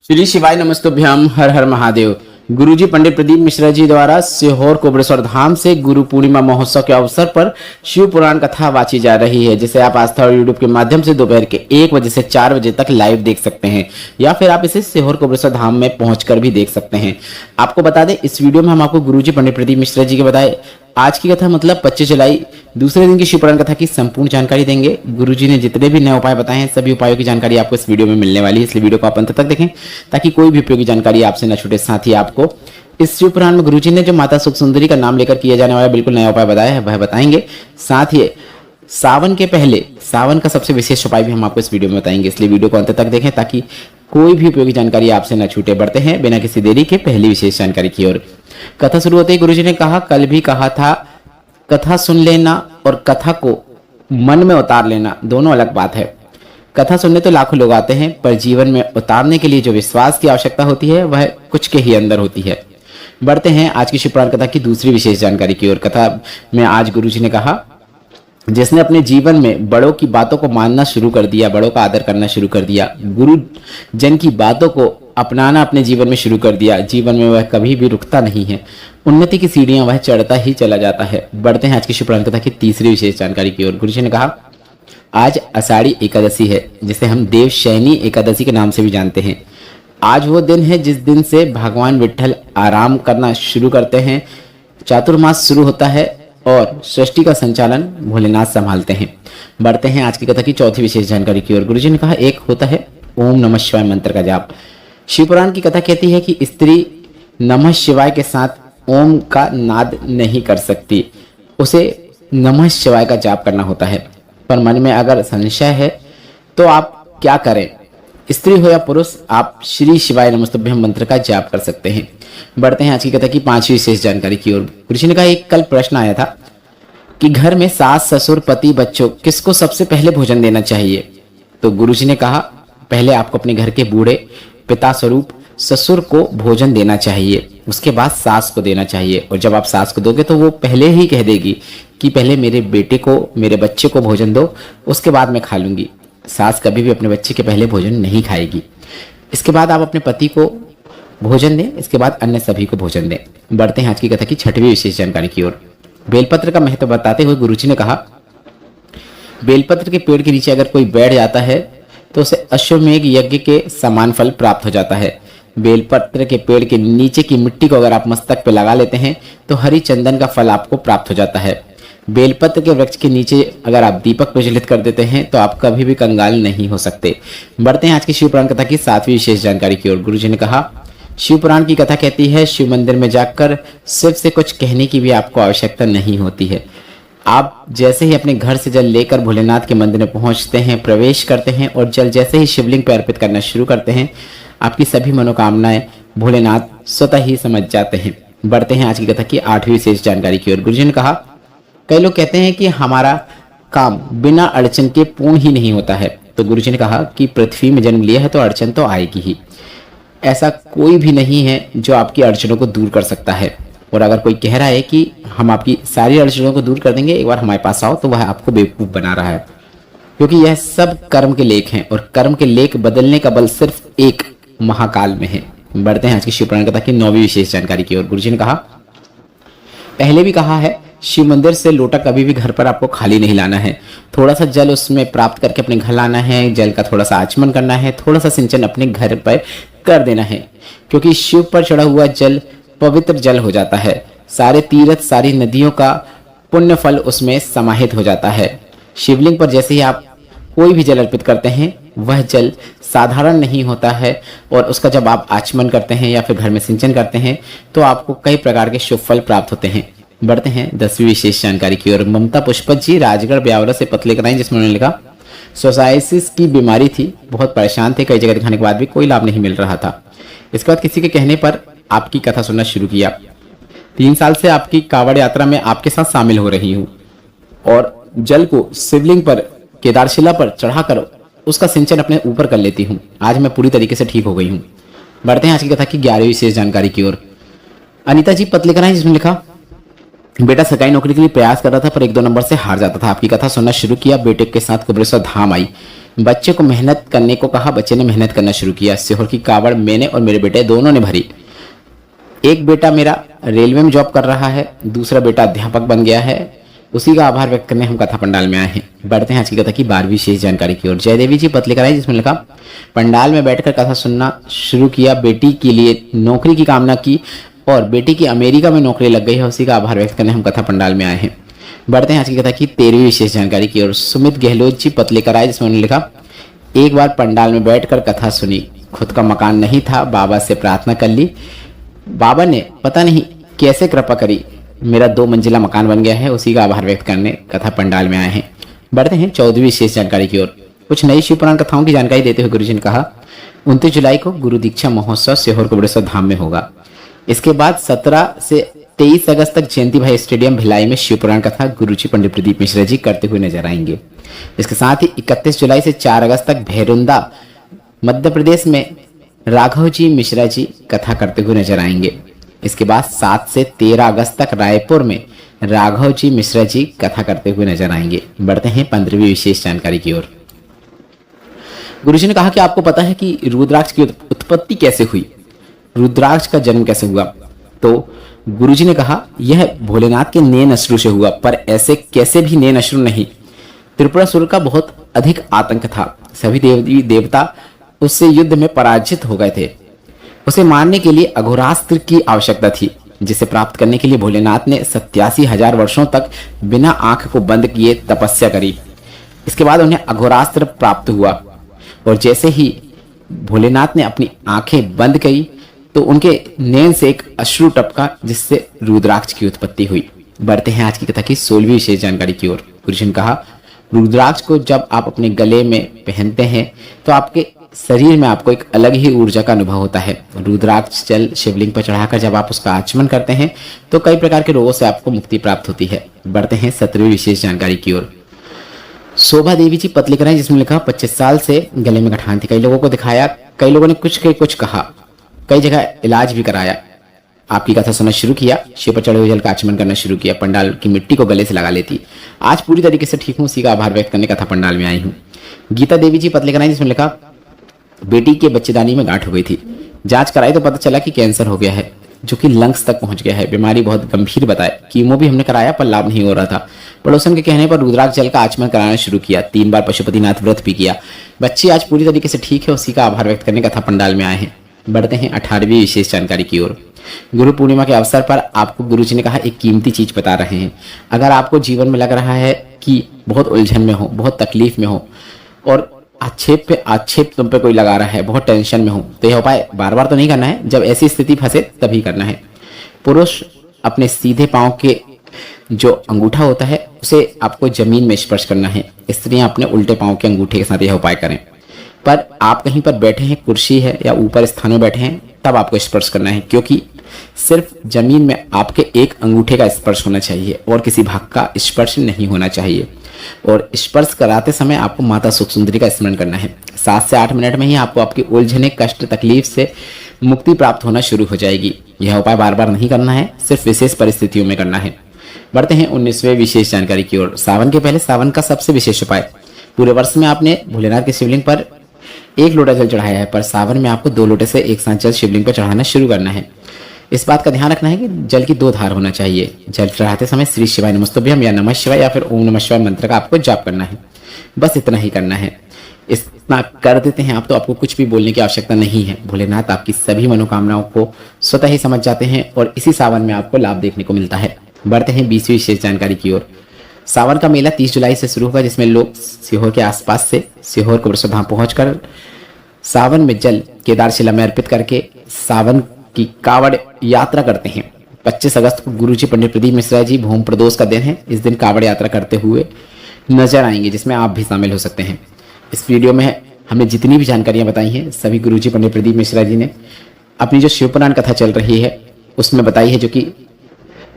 श्री शिवाय नमस्तुभ्यम। हर हर महादेव। गुरुजी पंडित प्रदीप मिश्रा जी द्वारा सीहोर कोबरेश्वर धाम से गुरु पूर्णिमा महोत्सव के अवसर पर शिव पुराण कथा वाची जा रही है, जिसे आप आस्था और यूट्यूब के माध्यम से दोपहर के 1 बजे से 4 बजे तक लाइव देख सकते हैं, या फिर आप इसे सीहोर कोबरेश्वर धाम में पहुंचकर भी देख सकते हैं। आपको बता दें, इस वीडियो में हम आपको गुरुजी पंडित प्रदीप मिश्रा जी के बताए आज की कथा मतलब 25 जुलाई दूसरे दिन की शिव पुराण कथा की संपूर्ण जानकारी देंगे। गुरुजी ने जितने भी नए उपाय बताए हैं, सभी उपायों की जानकारी आपको इस वीडियो में मिलने वाली है, इसलिए वीडियो को आप अंत तक देखें ताकि कोई भी उपयोगी जानकारी आपसे न छूटे। साथ ही आपको इस शिव पुराण में गुरुजी ने जो माता सुख सुंदरी का नाम लेकर किया जाने वाला बिल्कुल नया उपाय बताया है वह बताएंगे। साथ ही सावन के पहले सावन का सबसे विशेष उपाय भी हम आपको इस वीडियो में बताएंगे, इसलिए वीडियो को अंत तक देखें ताकि कोई भी उपयोगी जानकारी आपसे न छूटे। बढ़ते हैं बिना किसी देरी के पहली विशेष जानकारी की ओर। कथा शुरू होते ही गुरुजी ने कहा, कल भी कहा था कथा सुन लेना और कथा को मन में उतार लेना दोनों अलग बात है। कथा सुनने तो लाखों लोग आते हैं, पर जीवन में उतारने के लिए जो विश्वास की आवश्यकता होती है वह कुछ के ही अंदर होती है। बढ़ते हैं आज की शिव पुराण कथा की दूसरी विशेष जानकारी की ओर। कथा में आज गुरुजी ने कहा, जिसने अपने जीवन में बड़ों की बातों को मानना शुरू कर दिया, बड़ों का आदर करना शुरू कर दिया, गुरु जन की बातों को अपनाना अपने जीवन में शुरू कर दिया, जीवन में वह कभी भी रुकता नहीं है, उन्नति की सीढ़ियां वह चढ़ता ही चला जाता है। बढ़ते हैं आज की शिव पुराण कथा की तीसरी विशेष जानकारी की ओर। गुरुजी ने कहा, आज आषाढ़ी एकादशी है, जिसे हम देवशयनी एकादशी के नाम से भी जानते हैं। आज वो दिन है जिस दिन से भगवान विट्ठल आराम करना शुरू करते हैं, चातुर्मास शुरू होता है और सृष्टि का संचालन भोलेनाथ संभालते हैं। बढ़ते हैं आज की कथा की चौथी विशेष जानकारी की ओर। गुरुजी ने कहा, एक होता है ओम नमः शिवाय मंत्र का जाप। शिव पुराण की कथा कहती है कि स्त्री नमः शिवाय के साथ ओम का नाद नहीं कर सकती, उसे नमः शिवाय का जाप करना होता है। पर मन में अगर संशय है तो आप क्या करें, स्त्री हो या पुरुष, आप श्री शिवाय नमस्तुभ्यम मंत्र का जाप कर सकते हैं। बढ़ते हैं आज की कथा की पांचवी विशेष जानकारी की ओर। गुरुजी ने कहा, एक कल प्रश्न आया था कि घर में सास ससुर पति बच्चों किसको सबसे पहले भोजन देना चाहिए। तो गुरुजी ने कहा, पहले आपको अपने घर के बूढ़े पिता स्वरूप ससुर को भोजन देना चाहिए, उसके बाद सास को देना चाहिए। और जब आप सास को दोगे तो वो पहले ही कह देगी कि पहले मेरे बेटे को मेरे बच्चे को भोजन दो, उसके बाद मैं खा लूंगी। सास कभी भी अपने बच्चे के पहले भोजन नहीं खाएगी। इसके बाद आप अपने पति को भोजन दें, इसके बाद अन्य सभी को भोजन दें। बढ़ते हैं आज की कथा की छठवीं विशेष जानकारी की ओर। बेलपत्र का महत्व बताते हुए गुरुजी ने कहा, बेलपत्र के पेड़ के नीचे अगर कोई बैठ जाता है तो उसे अश्वमेघ यज्ञ के समान फल प्राप्त हो जाता है। बेलपत्र के पेड़ के नीचे की मिट्टी को अगर आप मस्तक पे लगा लेते हैं तो हरी चंदन का फल आपको प्राप्त हो जाता है। बेलपत्र के वृक्ष के नीचे अगर आप दीपक प्रज्वलित कर देते हैं तो आप कभी भी कंगाल नहीं हो सकते। बढ़ते हैं आज की शिव पुराण कथा की सातवीं विशेष जानकारी की ओर। गुरुजी ने कहा, शिव पुराण की कथा कहती है, शिव मंदिर में जाकर शिव से कुछ कहने की भी आपको आवश्यकता नहीं होती है। आप जैसे ही अपने घर से जल लेकर भोलेनाथ के मंदिर में पहुंचते हैं, प्रवेश करते हैं और जल जैसे ही शिवलिंग पर अर्पित करना शुरू करते हैं, आपकी सभी मनोकामनाएं भोलेनाथ स्वतः ही समझ जाते हैं। बढ़ते हैं आज की कथा की आठवीं विशेष जानकारी की ओर। गुरुजी ने कहा, कई लोग कहते हैं कि हमारा काम बिना अड़चन के पूर्ण ही नहीं होता है। तो गुरुजी ने कहा कि पृथ्वी में जन्म लिया है तो अड़चन तो आएगी ही। ऐसा कोई भी नहीं है जो आपकी अड़चनों को दूर कर सकता है। और अगर कोई कह रहा है कि हम आपकी सारी अड़चनों को दूर कर देंगे, एक बार हमारे पास आओ, तो वह आपको बेवकूफ बना रहा है, क्योंकि यह सब कर्म के लेख हैं और कर्म के लेख बदलने का बल सिर्फ एक महाकाल में है। बढ़ते हैं आज की शिव पुराण कथा की नौवीं विशेष जानकारी की ओर। गुरुजी ने कहा, पहले भी कहा है, शिव मंदिर से लोटा कभी भी घर पर आपको खाली नहीं लाना है। थोड़ा सा जल उसमें प्राप्त करके अपने घर लाना है, जल का थोड़ा सा आचमन करना है, थोड़ा सा सिंचन अपने घर पर कर देना है, क्योंकि शिव पर चढ़ा हुआ जल पवित्र जल हो जाता है। सारे तीर्थ सारी नदियों का पुण्य फल उसमें समाहित हो जाता है। शिवलिंग पर जैसे ही आप कोई भी जल अर्पित करते हैं, वह जल साधारण नहीं होता है, और उसका जब आप आचमन करते हैं या फिर घर में सिंचन करते हैं तो आपको कई प्रकार के शुभ फल प्राप्त होते हैं। बढ़ते हैं 10वीं विशेष जानकारी की ओर। ममता पुष्पत जी राजगढ़ ब्यावरा से पत्र लेकर आई, जिसमें उन्होंने लिखा, सोसाइसिस की बीमारी थी, बहुत परेशान थे, कई जगह दिखाने के बाद भी कोई लाभ नहीं मिल रहा था। इसके बाद किसी के कहने पर आपकी कथा सुनना शुरू किया। 3 साल से आपकी कांवड़ यात्रा में आपके साथ शामिल हो रही हूँ और जल को शिवलिंग पर केदारशिला पर चढ़ाकर उसका सिंचन अपने ऊपर कर लेती हूँ। आज मैं पूरी तरीके से ठीक हो गई हूँ। बढ़ते हैं आज की कथा की 11वीं विशेष जानकारी की ओर। अनिता जी पत्र लेकर आई, जिसमें लिखा, बेटा सरकारी नौकरी के लिए प्रयास कर रहा था पर 1-2 नंबर से हार जाता था। आपकी कथा सुनना शुरू किया, बेटे के साथ कोबरेश्वर धाम आई। बच्चे को मेहनत करने को कहा, बच्चे ने मेहनत करना शुरू किया। सीहोर की कावड़ मैंने और मेरे बेटे दोनों ने भरी। एक बेटा मेरा रेलवे में जॉब कर रहा है, दूसरा बेटा अध्यापक बन गया है, उसी का आभार व्यक्त करने हम कथा पंडाल में आए हैं। बढ़ते हैं आज की कथा की 12वीं विशेष जानकारी की ओर। जयदेवी जी पत्र लेकर आई जिसमें लिखा, पंडाल में बैठकर कथा सुनना शुरू किया, बेटी के लिए नौकरी की कामना की और बेटी की अमेरिका में नौकरी लग गई है, उसी का आभार व्यक्त करने हम कथा पंडाल में आए हैं। बढ़ते हैं आज की कथा की 13वीं विशेष जानकारी की ओर। सुमित गहलोत जी पत्र लेकर आए जिसमें उन्होंने लिखा, एक बार पंडाल में बैठकर कथा सुनी, खुद का मकान नहीं था, बाबा से प्रार्थना कर ली, बाबा ने पता नहीं कैसे कृपा करी, मेरा 2 मंजिला मकान बन गया है, उसी का आभार व्यक्त करने कथा पंडाल में आए हैं। बढ़ते हैं 14वीं विशेष जानकारी की ओर। कुछ नई शिव पुराण कथाओं की जानकारी देते हुए गुरुजी ने कहा, 29 जुलाई को गुरु दीक्षा महोत्सव सीहोर कोबरेश्वर धाम में होगा। इसके बाद 17 से 23 अगस्त तक जयंती भाई स्टेडियम भिलाई में शिव पुराण कथा गुरुजी पंडित प्रदीप मिश्रा जी करते हुए नजर आएंगे। इसके साथ ही 31 जुलाई से 4 अगस्त तक भैरुंदा मध्य प्रदेश में राघव जी मिश्रा जी कथा करते हुए नजर आएंगे। इसके बाद 7 से 13 अगस्त तक रायपुर में राघव जी मिश्रा जी कथा करते हुए नजर आएंगे। बढ़ते हैं 15वीं विशेष जानकारी की ओर। गुरुजी ने कहा कि आपको पता है कि रुद्राक्ष की उत्पत्ति कैसे हुई, रुद्राक्ष का जन्म कैसे हुआ? तो गुरुजी ने कहा, यह भोलेनाथ के नैन अश्रु से हुआ, पर ऐसे कैसे भी नैन अश्रु नहीं। त्रिपुरासुर का बहुत अधिक आतंक था, सभी देवी देवता उससे युद्ध में पराजित हो गए थे। उसे मारने के लिए अघोरास्त्र की आवश्यकता थी, जिसे प्राप्त करने के लिए भोलेनाथ ने 87,000 वर्षों तक बिना आंख को बंद किए तपस्या करी। इसके बाद उन्हें अघोरास्त्र प्राप्त हुआ और जैसे ही भोलेनाथ ने अपनी आंखें बंद की तो उनके नैन से एक अश्रु टपका, जिससे रुद्राक्ष की उत्पत्ति हुई। बढ़ते हैं आज की कथा की 16वीं विशेष जानकारी की ओर। गुरुजी ने कहा, रुद्राक्ष को जब आप अपने गले में पहनते हैं तो आपके शरीर में आपको एक अलग ही ऊर्जा का अनुभव होता है। रुद्राक्ष जल शिवलिंग पर चढ़ाकर जब आप उसका आचमन करते हैं तो कई प्रकार के रोगों से आपको मुक्ति प्राप्त होती है। बढ़ते हैं 17वीं विशेष जानकारी की ओर। शोभा देवी जी पत्र लिख रहे हैं जिसमें लिखा, 25 साल से गले में गठान थी, कई लोगों को दिखाया, कई लोगों ने कुछ के कुछ कहा, कई जगह इलाज भी कराया, आपकी कथा सुनना शुरू किया, शिव पर चढ़े हुए जल का आचमन करना शुरू किया, पंडाल की मिट्टी को गले से लगा लेती, आज पूरी तरीके से ठीक हूँ, उसी का आभार व्यक्त करने कथा पंडाल में आई हूँ। गीता देवी जी पत्र लिख रहे हैं जिसमें लिखा, बेटी के बच्चेदानी में गांठ हो गई थी, जांच कराई तो पता चला कि कैंसर हो गया है, जो कि लंग्स तक पहुंच गया है, बीमारी बहुत गंभीर बताए, कीमो भी हमने कराया पर लाभ नहीं हो रहा था। पड़ोसन के कहने पर रुद्राक्ष जल का आचमन कराना शुरू किया, 3 बार पशुपतिनाथ व्रत भी किया, बच्ची आज पूरी तरीके से ठीक है, उसी का आभार व्यक्त करने कथा पंडाल में आए हैं। बढ़ते हैं 18वीं विशेष जानकारी की ओर। गुरु पूर्णिमा के अवसर पर आपको गुरुजी ने कहा एक कीमती चीज बता रहे हैं। अगर आपको जीवन में लग रहा है कि बहुत उलझन में हो, बहुत तकलीफ में हो और आक्षेप पे आक्षेप तुम पे कोई लगा रहा है, बहुत टेंशन में हो, तो यह उपाय बार बार तो नहीं करना है, जब ऐसी स्थिति फंसे तभी करना है। पुरुष अपने सीधे पांव के जो अंगूठा होता है उसे आपको जमीन में स्पर्श करना है, स्त्रियां अपने उल्टे पांव के अंगूठे के साथ यह उपाय करें। पर आप कहीं पर बैठे हैं, कुर्सी है या ऊपर स्थान में बैठे हैं, तब आपको स्पर्श करना है, क्योंकि सिर्फ जमीन में आपके एक अंगूठे का स्पर्श होना चाहिए और किसी भाग का स्पर्श नहीं होना चाहिए। और स्पर्श कराते समय आपको माता सुख सुंदरी का स्मरण करना है। 7 से 8 मिनट में ही आपको आपकी उलझने, कष्ट, तकलीफ से मुक्ति प्राप्त होना शुरू हो जाएगी। यह उपाय बार बार नहीं करना है, सिर्फ विशेष परिस्थितियों में करना है। बढ़ते हैं 19वें विशेष जानकारी की ओर। सावन के पहले सावन का सबसे विशेष उपाय, पूरे वर्ष में आपने भोलेनाथ के शिवलिंग पर 1 लोटा जल चढ़ाया है, पर सावन में आपको 2 लोटे से एक साथ जल शिवलिंग पर चढ़ाना शुरू करना है। इस बात का ध्यान रखना है कि जल की 2 धार होना चाहिए। जल चढ़ाते समय श्री शिवाय नमस्तुभ्यम या नमः शिवाय या फिर ओम नमः शिवाय मंत्र का आपको जाप करना है। बस इतना ही करना है। इतना कर देते हैं आप तो आपको कुछ भी बोलने की आवश्यकता नहीं है। भोलेनाथ आपकी सभी मनोकामनाओं को स्वतः ही समझ जाते हैं और इसी सावन में आपको लाभ देखने को मिलता है। बढ़ते हैं 20वीं विशेष जानकारी की ओर। सावन का मेला 30 जुलाई से शुरू होगा, जिसमें लोग सीहोर के आसपास से सीहोर कोबरेश्वर धाम पहुंचकर सावन में जल केदार शिला में अर्पित करके सावन की कावड़ यात्रा करते हैं। 25 अगस्त को गुरुजी पंडित प्रदीप मिश्रा जी भूम प्रदोष का दिन है। इस दिन कावड़ यात्रा करते हुए नजर आएंगे, जिसमें आप भी शामिल हो सकते हैं। इस वीडियो में हमने जितनी भी जानकारियां बताई हैं सभी गुरुजी पंडित प्रदीप मिश्रा जी ने अपनी जो शिव पुराण कथा चल रही है उसमें बताई है, जो कि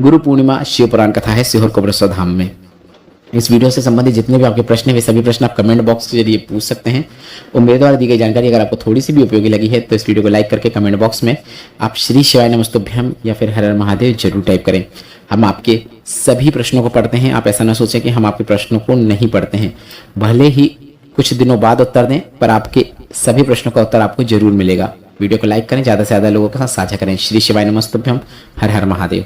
गुरु पूर्णिमा शिव पुराण कथा है सीहोर कोबरेश्वर धाम में। इस वीडियो से संबंधित जितने भी आपके प्रश्न हैं वे सभी प्रश्न आप कमेंट बॉक्स के जरिए पूछ सकते हैं। और मेरे द्वारा दी गई जानकारी अगर आपको थोड़ी सी भी उपयोगी लगी है तो इस वीडियो को लाइक करके कमेंट बॉक्स में आप श्री शिवाय नमस्तुभ्यम या फिर हर हर महादेव जरूर टाइप करें। हम आपके सभी प्रश्नों को पढ़ते हैं। आप ऐसा ना सोचें कि हम आपके प्रश्नों को नहीं पढ़ते हैं। भले ही कुछ दिनों बाद उत्तर दें, पर आपके सभी प्रश्नों का उत्तर आपको जरूर मिलेगा। वीडियो को लाइक करें, ज्यादा से ज्यादा लोगों के साथ साझा करें। श्री शिवाय नमस्तुभ्यम। हर हर महादेव।